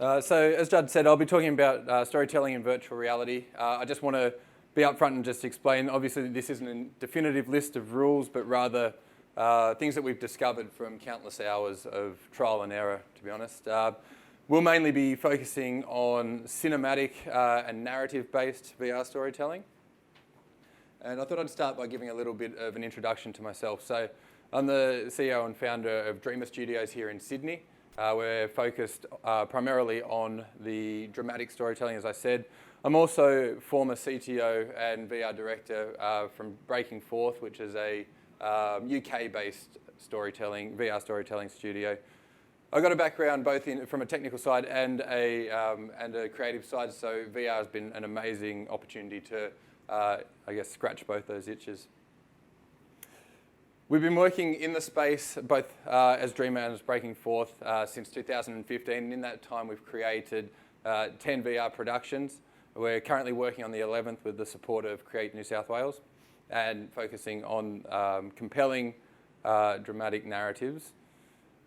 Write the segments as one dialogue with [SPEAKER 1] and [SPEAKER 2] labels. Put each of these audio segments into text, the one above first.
[SPEAKER 1] So as Judd said, I'll be talking about storytelling in virtual reality. I just want to be upfront and just explain, obviously this isn't a definitive list of rules, but rather things that we've discovered from countless hours of trial and error, to be honest. We'll mainly be focusing on cinematic and narrative-based VR storytelling. And I thought I'd start by giving a little bit of an introduction to myself. So I'm the CEO and founder of Dreamer Studios here in Sydney. We're focused primarily on the dramatic storytelling, as I said. I'm also former CTO and VR director from Breaking Forth, which is a UK-based VR storytelling studio. I've got a background both from a technical side and a creative side, so VR has been an amazing opportunity to, I guess, scratch both those itches. We've been working in the space, both as Dreamer and as Breaking Forth, since 2015. And in that time, we've created 10 VR productions. We're currently working on the 11th with the support of Create New South Wales and focusing on compelling dramatic narratives.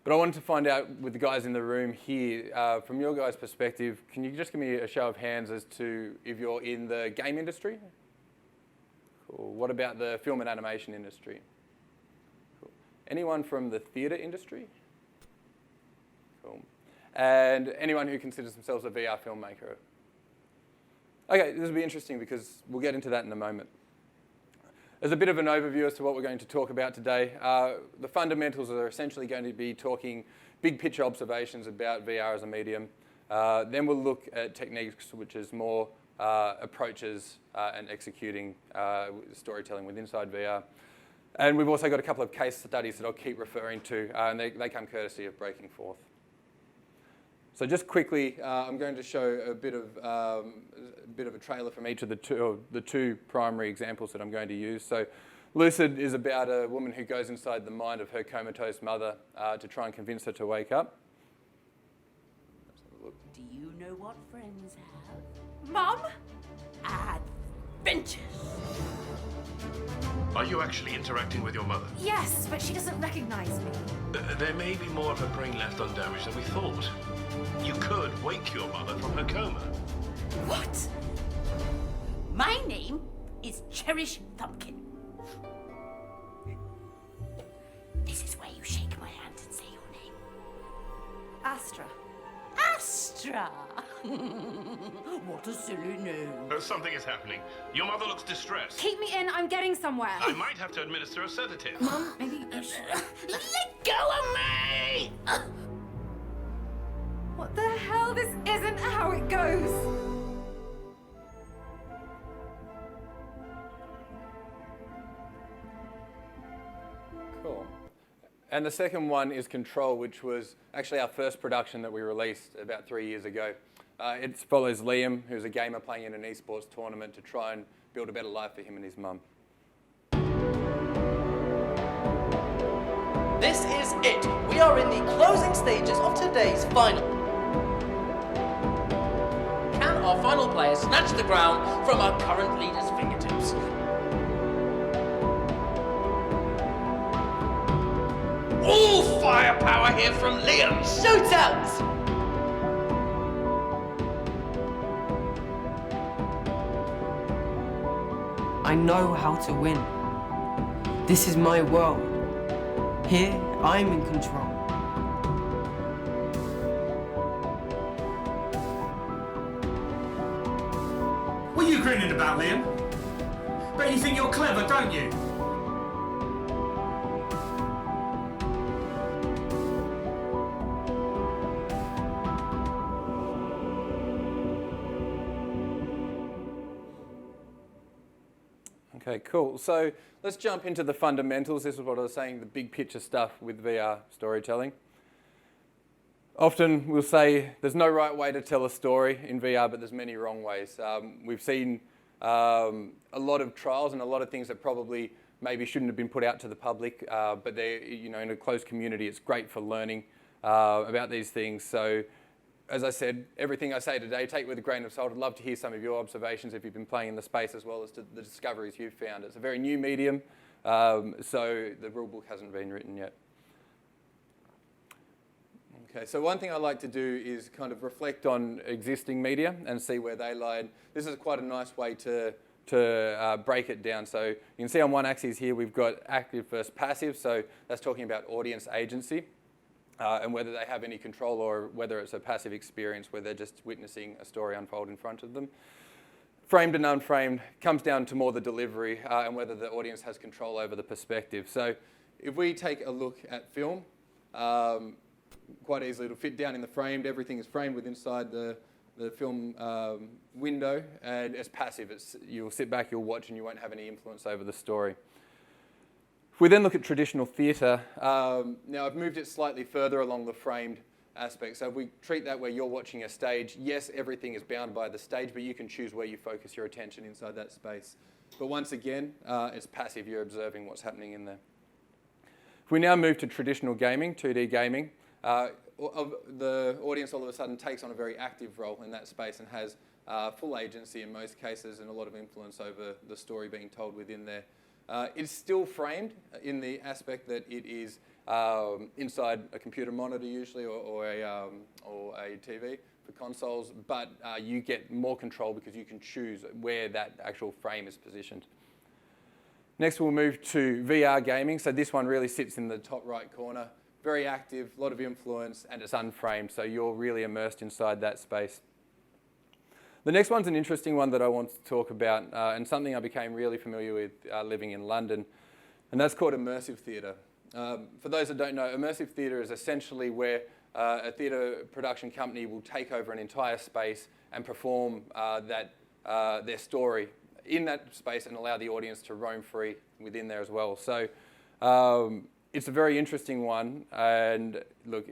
[SPEAKER 1] But I wanted to find out with the guys in the room here, from your guys' perspective, can you just give me a show of hands as to if you're in the game industry? Cool. What about the film and animation industry? Anyone from the theatre industry? Cool. And anyone who considers themselves a VR filmmaker? Okay, this will be interesting because we'll get into that in a moment. As a bit of an overview as to what we're going to talk about today, the fundamentals are essentially going to be talking big picture observations about VR as a medium. Then we'll look at techniques, which is more approaches and executing storytelling with inside VR. And we've also got a couple of case studies that I'll keep referring to, and they come courtesy of Breaking Forth. So just quickly, I'm going to show a bit of a trailer from each of the two primary examples that I'm going to use. So Lucid is about a woman who goes inside the mind of her comatose mother to try and convince her to wake up.
[SPEAKER 2] Do you know what friends have?
[SPEAKER 3] Mum?
[SPEAKER 2] Adventures!
[SPEAKER 4] Are you actually interacting with your mother?
[SPEAKER 3] Yes, but she doesn't recognise me.
[SPEAKER 4] There may be more of her brain left undamaged than we thought. You could wake your mother from her coma.
[SPEAKER 3] What?
[SPEAKER 2] My name is Cherish Thumpkin. This is where you shake my hand and say your name.
[SPEAKER 3] Astra.
[SPEAKER 2] Astra! What a silly name.
[SPEAKER 4] Something is happening. Your mother looks distressed.
[SPEAKER 3] Keep me in, I'm getting somewhere.
[SPEAKER 4] I might have to administer a sedative.
[SPEAKER 3] Mum, maybe you should...
[SPEAKER 2] Let go of me!
[SPEAKER 3] What the hell? This isn't how it goes.
[SPEAKER 1] Cool. And the second one is Ctrl, which was actually our first production that we released about 3 years ago. It follows Liam, who's a gamer playing in an esports tournament to try and build a better life for him and his mum.
[SPEAKER 5] This is it. We are in the closing stages of today's final. Can our final player snatch the crown from our current leader's fingertips? All firepower here from Liam. Shootout!
[SPEAKER 6] I know how to win. This is my world. Here, I'm in control.
[SPEAKER 7] What are you grinning about, Liam? Bet you think you're clever, don't you?
[SPEAKER 1] Okay, cool. So let's jump into the fundamentals. This is what I was saying, the big picture stuff with VR storytelling. Often we'll say there's no right way to tell a story in VR, but there's many wrong ways. We've seen a lot of trials and a lot of things that probably maybe shouldn't have been put out to the public, but they're, in a closed community, it's great for learning about these things. So as I said, everything I say today, take with a grain of salt. I'd love to hear some of your observations if you've been playing in the space, as well as to the discoveries you've found. It's a very new medium, so the rule book hasn't been written yet. Okay, so one thing I like to do is kind of reflect on existing media and see where they lie. And this is quite a nice way to break it down. So you can see on one axis here we've got active versus passive, so that's talking about audience agency and whether they have any control or whether it's a passive experience where they're just witnessing a story unfold in front of them. Framed and unframed comes down to more the delivery and whether the audience has control over the perspective. So if we take a look at film, quite easily it'll fit down in the framed. Everything is framed with inside the film window, and it's passive. You'll sit back, you'll watch, and you won't have any influence over the story. If we then look at traditional theatre, now I've moved it slightly further along the framed aspect. So if we treat that where you're watching a stage, yes, everything is bound by the stage, but you can choose where you focus your attention inside that space. But once again, it's passive. You're observing what's happening in there. If we now move to traditional gaming, 2D gaming, the audience all of a sudden takes on a very active role in that space and has full agency in most cases and a lot of influence over the story being told within there. It's still framed in the aspect that it is inside a computer monitor usually or a TV for consoles, but you get more control because you can choose where that actual frame is positioned. Next we'll move to VR gaming. So this one really sits in the top right corner. Very active, a lot of influence, and it's unframed, so you're really immersed inside that space. The next one's an interesting one that I want to talk about, and something I became really familiar with living in London, and that's called immersive theatre. For those that don't know, immersive theatre is essentially where a theatre production company will take over an entire space and perform their story in that space and allow the audience to roam free within there as well. So it's a very interesting one, and look,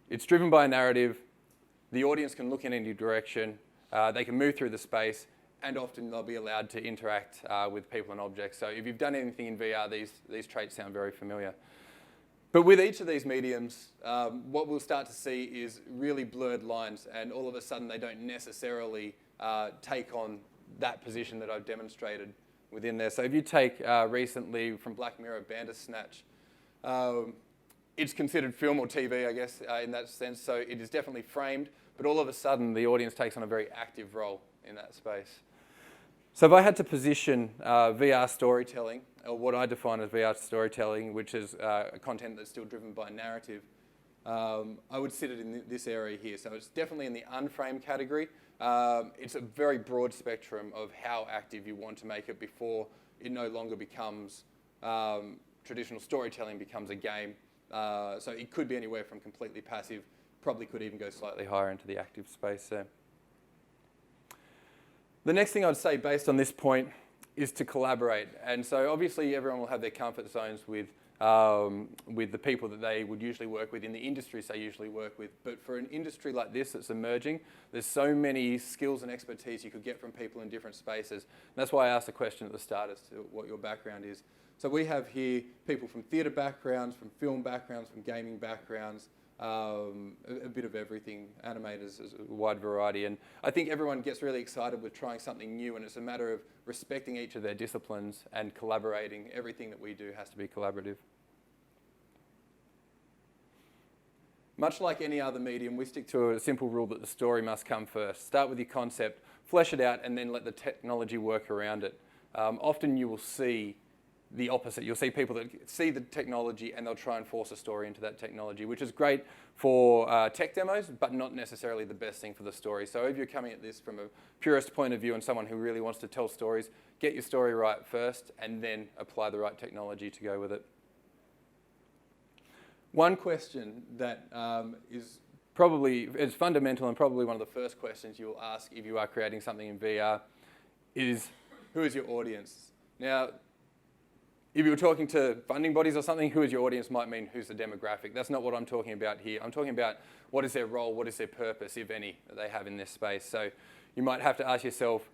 [SPEAKER 1] it's driven by a narrative. The audience can look in any direction, they can move through the space, and often they'll be allowed to interact with people and objects. So if you've done anything in VR, these traits sound very familiar. But with each of these mediums, what we'll start to see is really blurred lines, and all of a sudden they don't necessarily take on that position that I've demonstrated within there. So if you take recently from Black Mirror, Bandersnatch, it's considered film or TV, I guess, in that sense. So it is definitely framed, but all of a sudden the audience takes on a very active role in that space. So if I had to position VR storytelling, or what I define as VR storytelling, which is content that's still driven by narrative, I would sit it in this area here. So it's definitely in the unframed category. It's a very broad spectrum of how active you want to make it before it no longer becomes traditional storytelling, becomes a game. So it could be anywhere from completely passive, probably could even go slightly higher into the active space there. The next thing I'd say based on this point is to collaborate. And so obviously everyone will have their comfort zones with the people that they would usually work with in the industries they usually work with. But for an industry like this that's emerging, there's so many skills and expertise you could get from people in different spaces. And that's why I asked the question at the start as to what your background is. So we have here people from theatre backgrounds, from film backgrounds, from gaming backgrounds, a bit of everything, animators, a wide variety. And I think everyone gets really excited with trying something new, and it's a matter of respecting each of their disciplines and collaborating. Everything that we do has to be collaborative. Much like any other medium, we stick to a simple rule that the story must come first. Start with your concept, flesh it out, and then let the technology work around it. Often you will see the opposite. You'll see people that see the technology and they'll try and force a story into that technology, which is great for tech demos, but not necessarily the best thing for the story. So if you're coming at this from a purist point of view and someone who really wants to tell stories, get your story right first and then apply the right technology to go with it. One question that is fundamental and probably one of the first questions you'll ask if you are creating something in VR is, who is your audience? Now, if you were talking to funding bodies or something, who is your audience might mean who's the demographic. That's not what I'm talking about here. I'm talking about what is their role, what is their purpose, if any, that they have in this space. So you might have to ask yourself,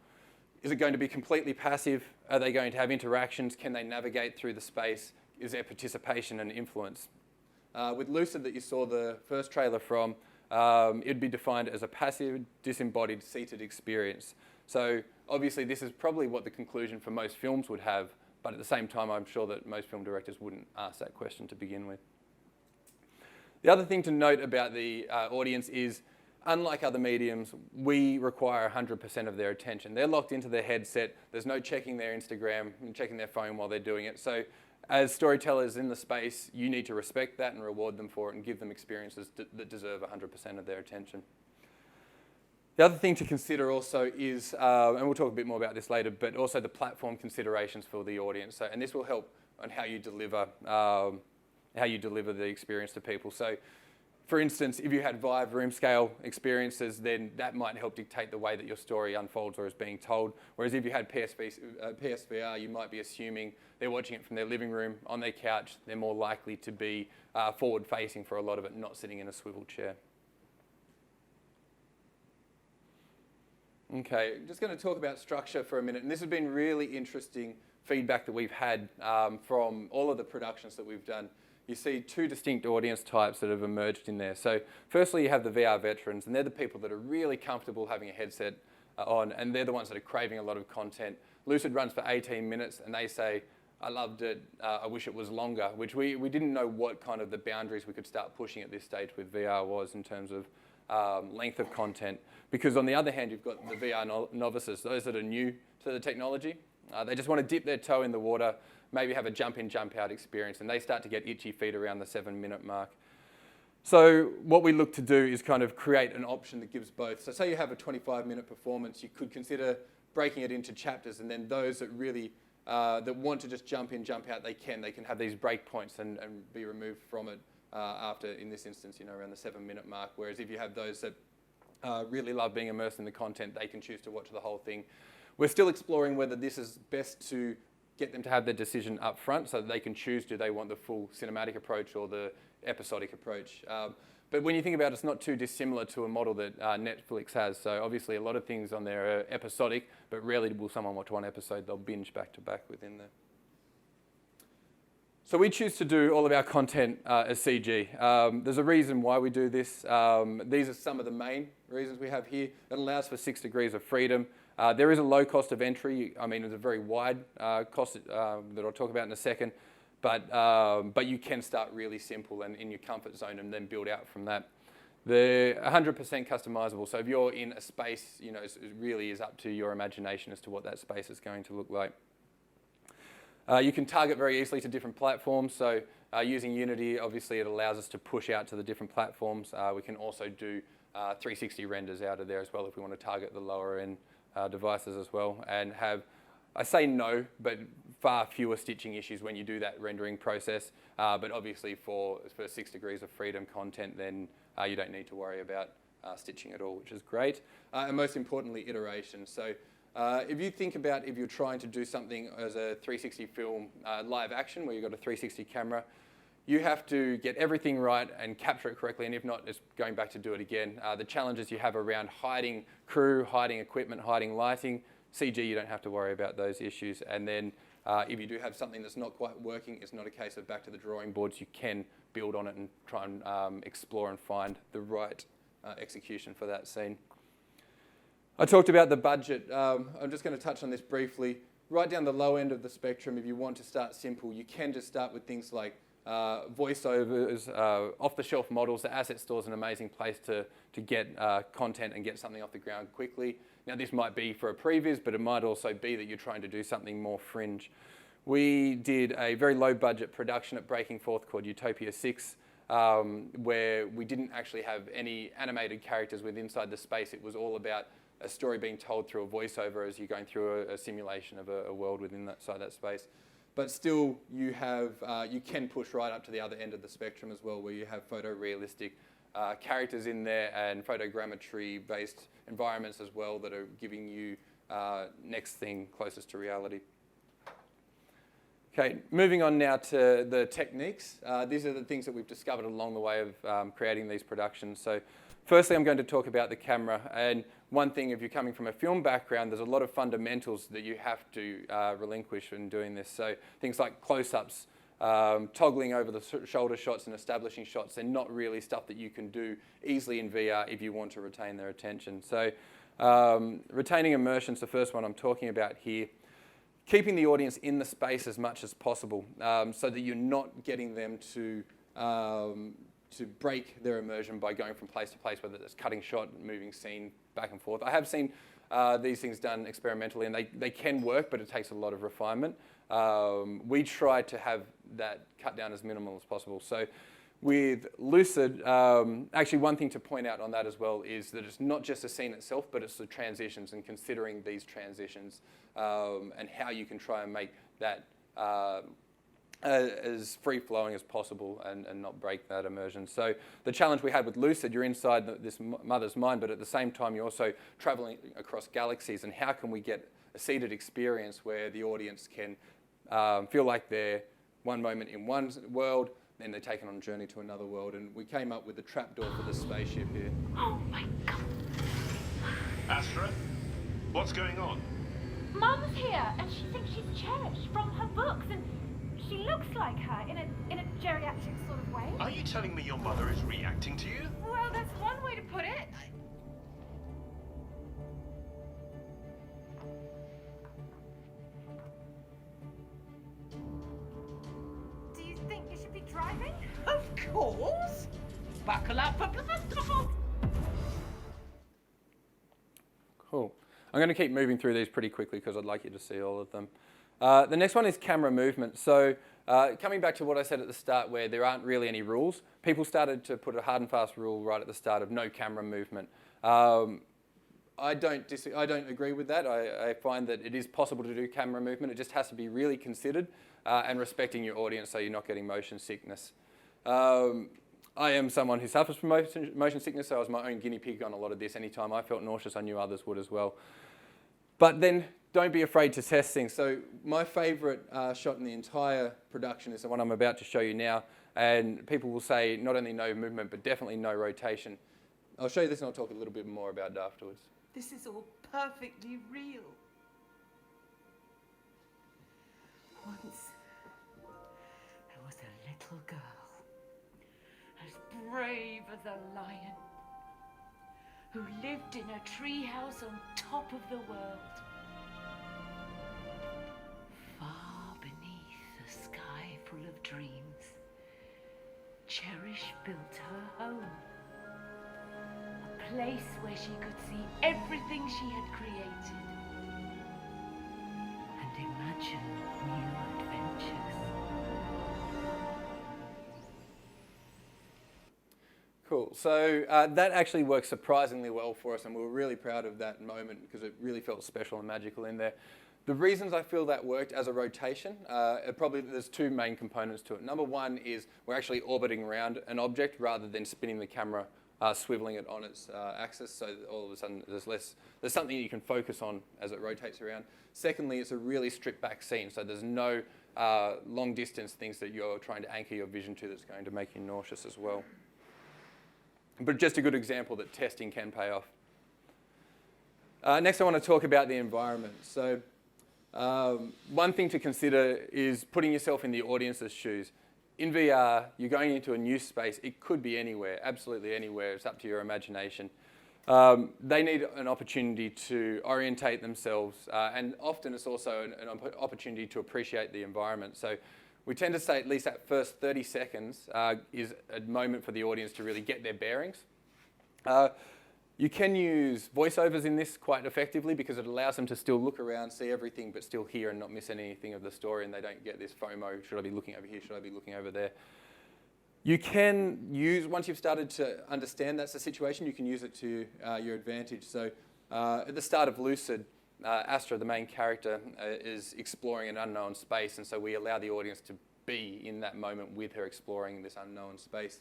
[SPEAKER 1] is it going to be completely passive? Are they going to have interactions? Can they navigate through the space? Is there participation and influence? With Lucid that you saw the first trailer from, it'd be defined as a passive, disembodied, seated experience. So obviously this is probably what the conclusion for most films would have, but at the same time I'm sure that most film directors wouldn't ask that question to begin with. The other thing to note about the audience is, unlike other mediums, we require 100% of their attention. They're locked into their headset. There's no checking their Instagram and checking their phone while they're doing it. So as storytellers in the space, you need to respect that and reward them for it and give them experiences that deserve 100% of their attention. The other thing to consider also is, and we'll talk a bit more about this later, but also the platform considerations for the audience. So, and this will help on how you deliver the experience to people. So, for instance, if you had Vive room scale experiences, then that might help dictate the way that your story unfolds or is being told. Whereas if you had PSVR, you might be assuming they're watching it from their living room, on their couch. They're more likely to be forward-facing for a lot of it, not sitting in a swivel chair. Okay, just going to talk about structure for a minute. And this has been really interesting feedback that we've had from all of the productions that we've done. You see two distinct audience types that have emerged in there. So firstly, you have the VR veterans, and they're the people that are really comfortable having a headset on, and they're the ones that are craving a lot of content. Lucid runs for 18 minutes, and they say, I loved it, I wish it was longer, which we didn't know what kind of the boundaries we could start pushing at this stage with VR was in terms of length of content. Because on the other hand, you've got the VR novices, those that are new to the technology. They just want to dip their toe in the water, maybe have a jump in, jump out experience, and they start to get itchy feet around the 7-minute mark. So what we look to do is kind of create an option that gives both. So say you have a 25-minute performance, you could consider breaking it into chapters, and then those that really that want to just jump in, jump out, they can have these break points and be removed from it after, in this instance, around the 7-minute mark. Whereas if you have those that really love being immersed in the content, they can choose to watch the whole thing. We're still exploring whether this is best to get them to have their decision up front so that they can choose, do they want the full cinematic approach or the episodic approach. But when you think about it, it's not too dissimilar to a model that Netflix has. So obviously a lot of things on there are episodic, but rarely will someone watch one episode. They'll binge back to back within there. So we choose to do all of our content as CG. There's a reason why we do this. These are some of the main reasons we have here. It allows for 6 degrees of freedom. There is a low cost of entry. I mean, it's a very wide cost that I'll talk about in a second. But you can start really simple and in your comfort zone and then build out from that. They're 100% customizable. So if you're in a space, it really is up to your imagination as to what that space is going to look like. You can target very easily to different platforms. So using Unity, obviously it allows us to push out to the different platforms. We can also do 360 renders out of there as well if we want to target the lower end devices as well and have, I say no, but far fewer stitching issues when you do that rendering process. But obviously for 6 degrees of freedom content, then you don't need to worry about stitching at all, which is great. And most importantly, iteration. So if you think about if you're trying to do something as a 360 film live action where you've got a 360 camera, you have to get everything right and capture it correctly, and if not, it's going back to do it again. The challenges you have around hiding crew, hiding equipment, hiding lighting, CG, you don't have to worry about those issues. And then if you do have something that's not quite working, it's not a case of back to the drawing boards. You can build on it and try and explore and find the right execution for that scene. I talked about the budget. I'm just going to touch on this briefly. Right down the low end of the spectrum, if you want to start simple, you can just start with things like voiceovers, off-the-shelf models. The asset store is an amazing place to get content and get something off the ground quickly. Now, this might be for a previs, but it might also be that you're trying to do something more fringe. We did a very low-budget production at Breaking Forth called Utopia 6, where we didn't actually have any animated characters inside the space. It was all about a story being told through a voiceover as you're going through a simulation of a world within that space. But still, you can push right up to the other end of the spectrum as well, where you have photorealistic characters in there and photogrammetry-based environments as well that are giving you next thing closest to reality. Okay, moving on now to the techniques. These are the things that we've discovered along the way of creating these productions. So firstly, I'm going to talk about the camera. And one thing, if you're coming from a film background, there's a lot of fundamentals that you have to relinquish in doing this. So things like close-ups, toggling over the shoulder shots and establishing shots, they're not really stuff that you can do easily in VR if you want to retain their attention. So retaining immersion is the first one I'm talking about here. Keeping the audience in the space as much as possible so that you're not getting them to to break their immersion by going from place to place, whether it's cutting shot, moving scene, back and forth. I have seen these things done experimentally, and they can work, but it takes a lot of refinement. We try to have that cut down as minimal as possible. So with Lucid, actually one thing to point out on that as well is that it's not just the scene itself, but it's the transitions and considering these transitions and how you can try and make that as free-flowing as possible and not break that immersion. So the challenge we had with Lucid, you're inside this mother's mind, but at the same time you're also traveling across galaxies, and how can we get a seated experience where the audience can feel like they're one moment in one world, then they're taken on a journey to another world. And we came up with the trapdoor for the spaceship here.
[SPEAKER 2] Oh my God.
[SPEAKER 4] Astra, what's going on?
[SPEAKER 3] Mum's here, and she thinks she's cherished from her books, and she looks like her in a geriatric sort of way.
[SPEAKER 4] Are you telling me your mother is reacting to you?
[SPEAKER 3] Well, that's one way to put it. Do you think you should be driving?
[SPEAKER 5] Of course. Buckle up for trouble.
[SPEAKER 1] Cool. I'm going to keep moving through these pretty quickly because I'd like you to see all of them. The next one is camera movement. So coming back to what I said at the start where there aren't really any rules, people started to put a hard and fast rule right at the start of no camera movement. I don't agree with that. I find that it is possible to do camera movement. It just has to be really considered and respecting your audience so you're not getting motion sickness. I am someone who suffers from motion sickness, so I was my own guinea pig on a lot of this. Anytime I felt nauseous, I knew others would as well. But then don't be afraid to test things. So my favourite shot in the entire production is the one I'm about to show you now. And people will say not only no movement, but definitely no rotation. I'll show you this and I'll talk a little bit more about it afterwards.
[SPEAKER 5] This is all perfectly real. Once, there was a little girl, as brave as a lion, who lived in a treehouse on top of the world. Far beneath the sky full of dreams, Cherish built her home. A place where she could see everything she had created and imagine new adventures.
[SPEAKER 1] Cool. So that actually worked surprisingly well for us, and we were really proud of that moment because it really felt special and magical in there. The reasons I feel that worked as a rotation, there's two main components to it. Number one is we're actually orbiting around an object rather than spinning the camera, swiveling it on its axis, so all of a sudden there's something you can focus on as it rotates around. Secondly, it's a really stripped back scene, so there's no long distance things that you're trying to anchor your vision to that's going to make you nauseous as well. But just a good example that testing can pay off. Next I want to talk about the environment. So one thing to consider is putting yourself in the audience's shoes. In VR, you're going into a new space. It could be anywhere, absolutely anywhere. It's up to your imagination. They need an opportunity to orientate themselves, and often it's also an opportunity to appreciate the environment. So we tend to say at least that first 30 seconds is a moment for the audience to really get their bearings. You can use voiceovers in this quite effectively because it allows them to still look around, see everything, but still hear and not miss anything of the story, and they don't get this FOMO, should I be looking over here, should I be looking over there? You can use, once you've started to understand that's the situation, you can use it to your advantage. So at the start of Lucid, Astra, the main character, is exploring an unknown space, and so we allow the audience to be in that moment with her exploring this unknown space.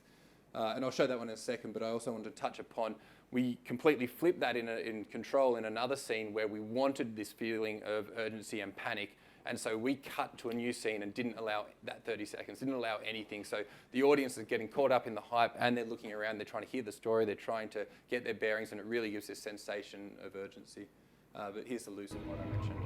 [SPEAKER 1] And I'll show that one in a second, but I also want to touch upon, we completely flipped that in Control in another scene where we wanted this feeling of urgency and panic, and so we cut to a new scene and didn't allow that 30 seconds, didn't allow anything. So the audience is getting caught up in the hype and they're looking around, they're trying to hear the story, they're trying to get their bearings, and it really gives this sensation of urgency. But here's the Lucid one I mentioned.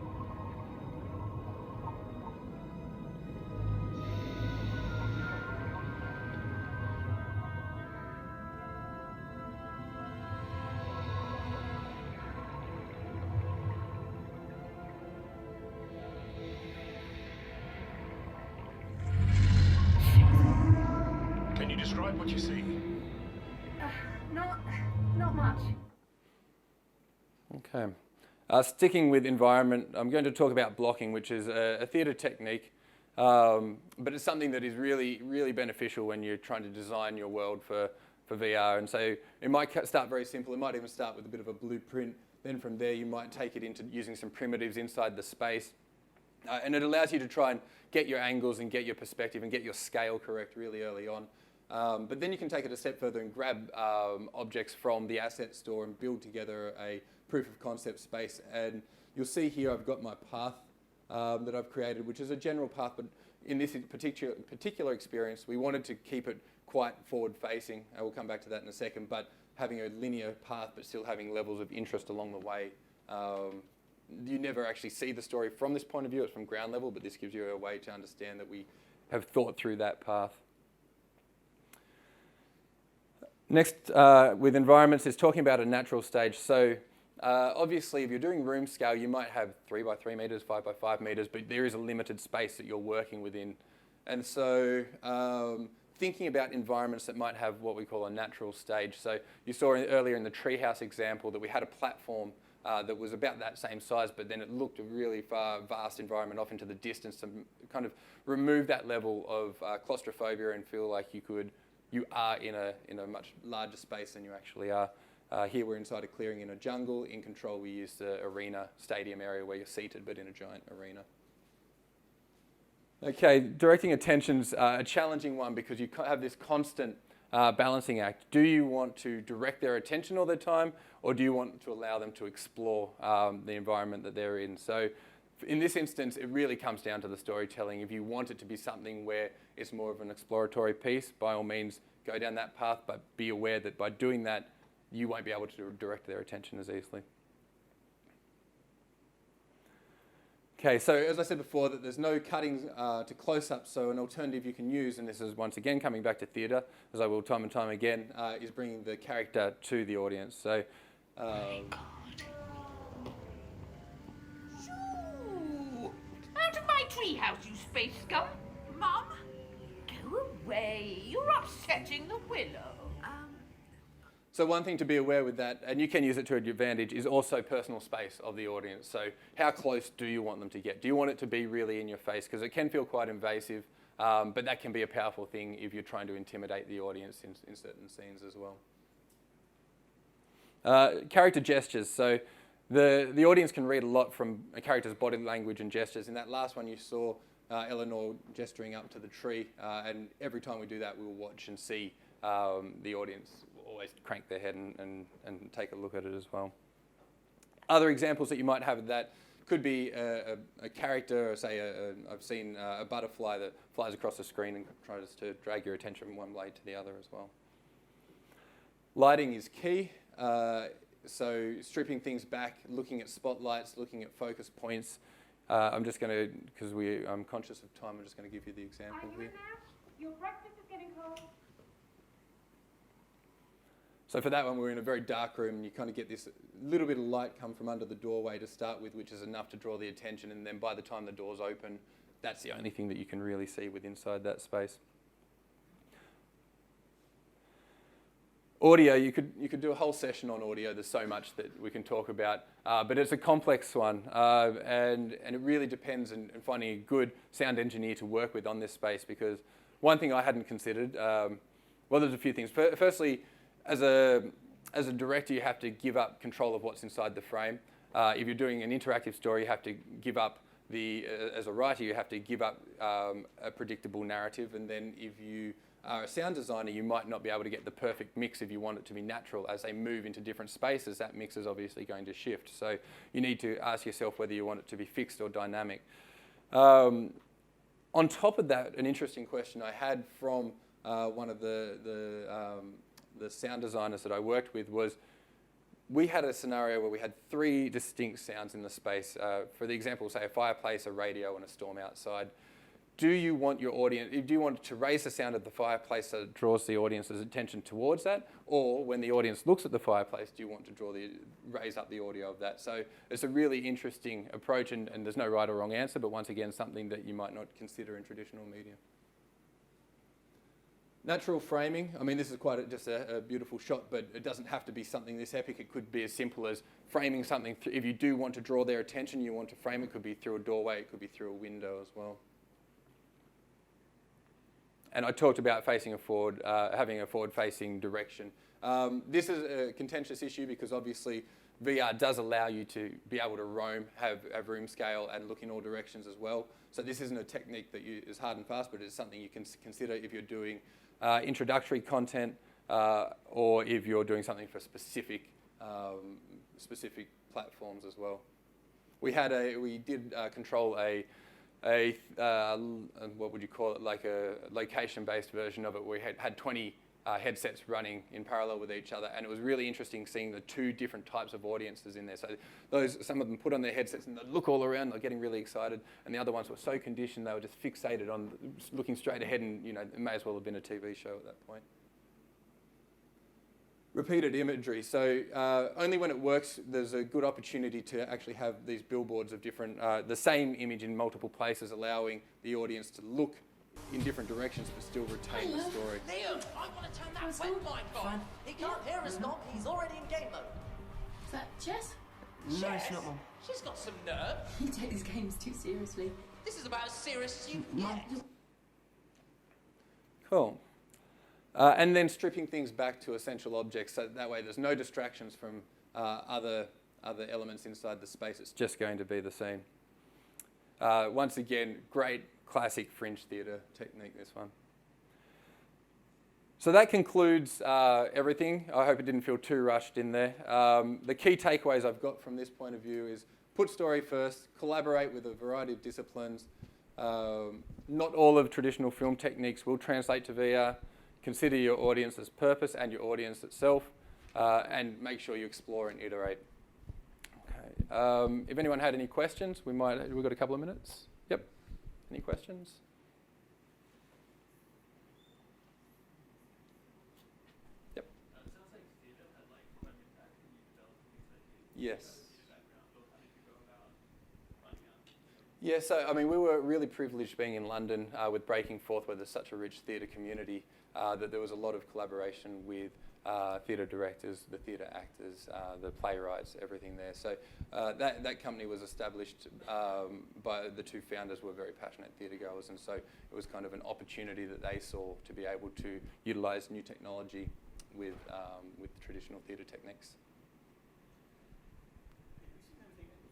[SPEAKER 4] Describe what you see.
[SPEAKER 3] Not much.
[SPEAKER 1] Okay. Sticking with environment, I'm going to talk about blocking, which is a theatre technique, but it's something that is really, really beneficial when you're trying to design your world for VR. And so it might start very simple. It might even start with a bit of a blueprint. Then from there, you might take it into using some primitives inside the space. And it allows you to try and get your angles and get your perspective and get your scale correct really early on. But then you can take it a step further and grab objects from the asset store and build together a proof of concept space. And you'll see here I've got my path that I've created, which is a general path, but in this particular experience, we wanted to keep it quite forward facing. I will come back to that in a second, but having a linear path but still having levels of interest along the way. You never actually see the story from this point of view, it's from ground level, but this gives you a way to understand that we have thought through that path. Next, with environments, is talking about a natural stage. So obviously, if you're doing room scale, you might have 3 by 3 meters, 5 by 5 meters, but there is a limited space that you're working within. And so thinking about environments that might have what we call a natural stage. So you saw earlier in the treehouse example that we had a platform that was about that same size, but then it looked a really vast environment off into the distance to kind of remove that level of claustrophobia and feel like you are in a much larger space than you actually are. Here we're inside a clearing in a jungle. In Ctrl we use the arena stadium area where you're seated but in a giant arena. Okay, directing attention's a challenging one because you have this constant balancing act. Do you want to direct their attention all the time, or do you want to allow them to explore the environment that they're in? So in this instance, it really comes down to the storytelling. If you want it to be something where it's more of an exploratory piece, by all means, go down that path, but be aware that by doing that, you won't be able to direct their attention as easily. Okay, so as I said before, that there's no cutting to close-up, so an alternative you can use, and this is once again coming back to theatre, as I will time and time again, is bringing the character to the audience. So,
[SPEAKER 5] Shoo! Out of my treehouse, you space scum! Mum? Go away. You're upsetting the willow.
[SPEAKER 1] So one thing to be aware with that, and you can use it to your advantage, is also personal space of the audience. So how close do you want them to get? Do you want it to be really in your face? Because it can feel quite invasive, but that can be a powerful thing if you're trying to intimidate the audience in certain scenes as well. Character gestures. So the audience can read a lot from a character's body language and gestures. In that last one you saw Eleanor gesturing up to the tree, and every time we do that we'll watch and see the audience always crank their head and take a look at it as well. Other examples that you might have of that could be a character, or say I've seen a butterfly that flies across the screen and tries to drag your attention from one blade to the other as well. Lighting is key, so stripping things back, looking at spotlights, looking at focus points. I'm just going to, because I'm conscious of time, I'm just going to give you the example here.
[SPEAKER 3] Your breakfast is getting cold.
[SPEAKER 1] So for that one, we're in a very dark room, and you kind of get this little bit of light come from under the doorway to start with, which is enough to draw the attention, and then by the time the door's open, that's the only thing that you can really see with inside that space. Audio, you could do a whole session on audio. There's so much that we can talk about, but it's a complex one, and it really depends on finding a good sound engineer to work with on this space, because one thing I hadn't considered, well, there's a few things. Firstly, as a director, you have to give up control of what's inside the frame. If you're doing an interactive story, you have to give up as a writer, you have to give up a predictable narrative. And then if you are a sound designer, you might not be able to get the perfect mix if you want it to be natural. As they move into different spaces, that mix is obviously going to shift. So you need to ask yourself whether you want it to be fixed or dynamic. On top of that, an interesting question I had from one of the sound designers that I worked with was, we had a scenario where we had 3 distinct sounds in the space. For the example, say a fireplace, a radio, and a storm outside. Do you want your audience, do you want to raise the sound of the fireplace so it draws the audience's attention towards that? Or when the audience looks at the fireplace, do you want to raise up the audio of that? So it's a really interesting approach, and there's no right or wrong answer, but once again, something that you might not consider in traditional media. Natural framing, I mean, this is quite just a beautiful shot, but it doesn't have to be something this epic. It could be as simple as framing something. If you do want to draw their attention, you want to frame it. It could be through a doorway, it could be through a window as well. And I talked about facing a forward, having a forward-facing direction. This is a contentious issue because obviously VR does allow you to be able to roam, have room scale, and look in all directions as well. So this isn't a technique that is hard and fast, but it's something you can consider if you're doing introductory content or if you're doing something for specific platforms as well. We did control a what would you call it, like a location-based version of it. We had 20 headsets running in parallel with each other, and it was really interesting seeing the two different types of audiences in there. So some of them put on their headsets and they'd look all around, they're getting really excited, and the other ones were so conditioned they were just fixated on looking straight ahead, and it may as well have been a TV show at that point. Repeated imagery. So only when it works, there's a good opportunity to actually have these billboards of different, the same image in multiple places, allowing the audience to look in different directions but still retain the story.
[SPEAKER 2] Liam, I want to turn that web mic on. He can't hear us, Dom. He's already in game mode.
[SPEAKER 8] Is that Jess?
[SPEAKER 6] No, it's not, Mum.
[SPEAKER 2] She's got some nerve.
[SPEAKER 8] You take these games too seriously.
[SPEAKER 2] This is about as serious as you can get.
[SPEAKER 1] Cool. And then stripping things back to essential objects, so that way there's no distractions from other elements inside the space. It's just going to be the scene. Once again, great classic fringe theatre technique, this one. So that concludes everything. I hope it didn't feel too rushed in there. The key takeaways I've got from this point of view is put story first, collaborate with a variety of disciplines. Not all of traditional film techniques will translate to VR. Consider your audience's purpose and your audience itself, and make sure you explore and iterate. Okay. If anyone had any questions, we've got a couple of minutes. Yep. Any questions? Yep.
[SPEAKER 9] It sounds like theatre had quite an impact when you developed these ideas.
[SPEAKER 1] Yes.
[SPEAKER 9] How did you go about finding out?
[SPEAKER 1] Yeah, so I mean, we were really privileged being in London with Breaking Forth, where there's such a rich theatre community, that there was a lot of collaboration with theatre directors, the theatre actors, the playwrights, everything there. So that company was established by the two founders who were very passionate theatre goers, and so it was kind of an opportunity that they saw to be able to utilise new technology with traditional theatre techniques.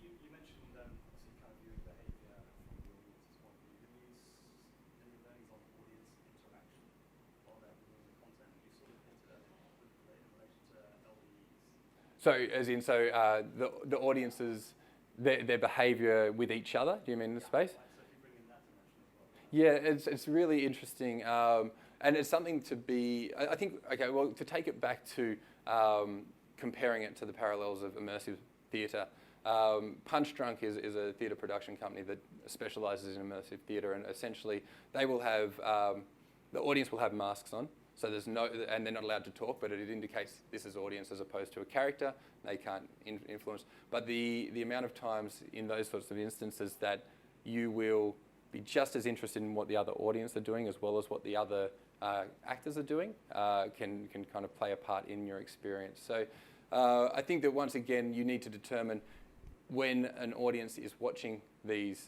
[SPEAKER 9] You mentioned obviously kind of viewing behaviour from the audience's point of view. Any learnings on audience interaction while they're viewing the content? You sort of hinted at it in relation to LEs.
[SPEAKER 1] So, as in, the audiences, their behaviour with each other. Do you mean the space?
[SPEAKER 9] So if you bring in that dimension as well.
[SPEAKER 1] Yeah, it's really interesting, and it's something to be. I think, okay, well, to take it back to comparing it to the parallels of immersive theatre. Punch Drunk is a theatre production company that specialises in immersive theatre, and essentially they will have the audience will have masks on. So there's and they're not allowed to talk, but it indicates this is audience as opposed to a character. They can't influence. But the amount of times in those sorts of instances that you will be just as interested in what the other audience are doing as well as what the other actors are doing can kind of play a part in your experience. So I think that once again you need to determine when an audience is watching these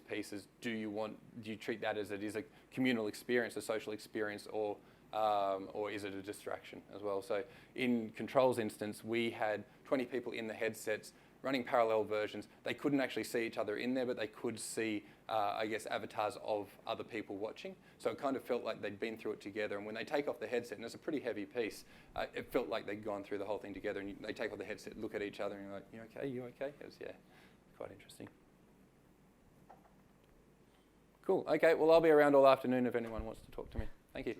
[SPEAKER 1] pieces, do you treat that as it is a communal experience, a social experience, or is it a distraction as well? So in Ctrl's instance, we had 20 people in the headsets running parallel versions. They couldn't actually see each other in there, but they could see, I guess, avatars of other people watching. So it kind of felt like they'd been through it together. And when they take off the headset, and it's a pretty heavy piece, it felt like they'd gone through the whole thing together. And they take off the headset, look at each other, and you're like, "You okay? You okay?" It was, yeah, quite interesting. Cool. Okay. Well, I'll be around all afternoon if anyone wants to talk to me. Thank you.